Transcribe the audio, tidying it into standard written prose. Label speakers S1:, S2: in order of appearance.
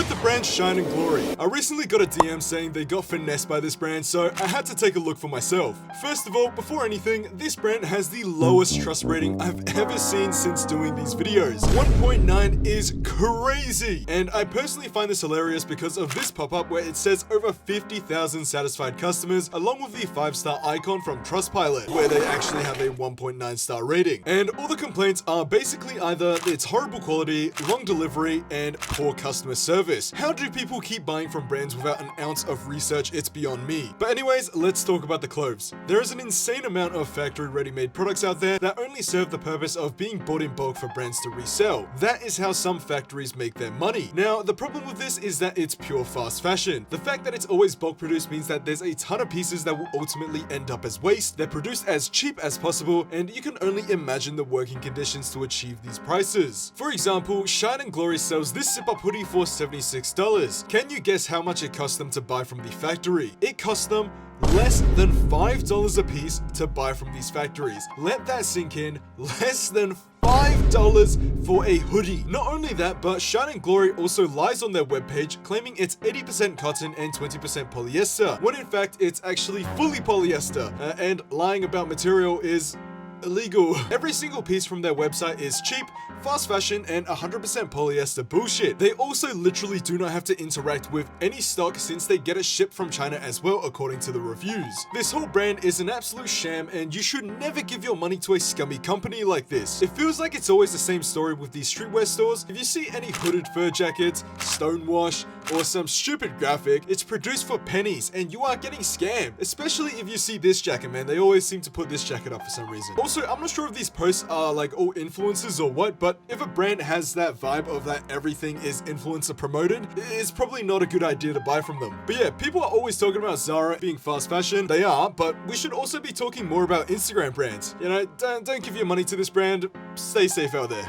S1: with the brand Shine and Glory. I recently got a DM saying they got finessed by this brand, so I had to take a look for myself. First of all, before anything, this brand has the lowest trust rating I've ever seen since doing these videos. 1.9 is crazy, and I personally find this hilarious because of this pop-up where it says over 50,000 satisfied customers, along with the 5-star icon from Trustpilot, where they actually have a 1.9 star rating. And all the complaints are basically either it's horrible quality, long delivery, and poor customer service. How do people keep buying from brands without an ounce of research? It's beyond me. But anyways, let's talk about the clothes. There is an insane amount of factory ready-made products out there that only serve the purpose of being bought in bulk for brands to resell. That is how some factories make their money. Now, the problem with this is that it's pure fast fashion. The fact that it's always bulk produced means that there's a ton of pieces that will ultimately end up as waste. They're produced as cheap as possible, and you can only imagine the working conditions to achieve these prices. For example, Shine and Glory sells this zip-up hoodie for $76. Can you guess how much it cost them to buy from the factory? It cost them less than $5 a piece to buy from these factories. Let that sink in. Less than $5 for a hoodie. Not only that, but Shine and Glory also lies on their webpage claiming it's 80% cotton and 20% polyester, when in fact it's actually fully polyester, and lying about material is illegal. Every single piece from their website is cheap, fast fashion, and 100% polyester bullshit. They also literally do not have to interact with any stock since they get it shipped from China as well, according to the reviews. This whole brand is an absolute sham, and you should never give your money to a scummy company like this. It feels like it's always the same story with these streetwear stores. If you see any hooded fur jackets, stonewash, or some stupid graphic, it's produced for pennies and you are getting scammed. Especially if you see this jacket, man. They always seem to put this jacket up for some reason. Also, I'm not sure if these posts are like all influencers or what, but if a brand has that vibe of that everything is influencer promoted, it's probably not a good idea to buy from them. But yeah, people are always talking about Zara being fast fashion. They are, but we should also be talking more about Instagram brands. You know, don't give your money to this brand. Stay safe out there.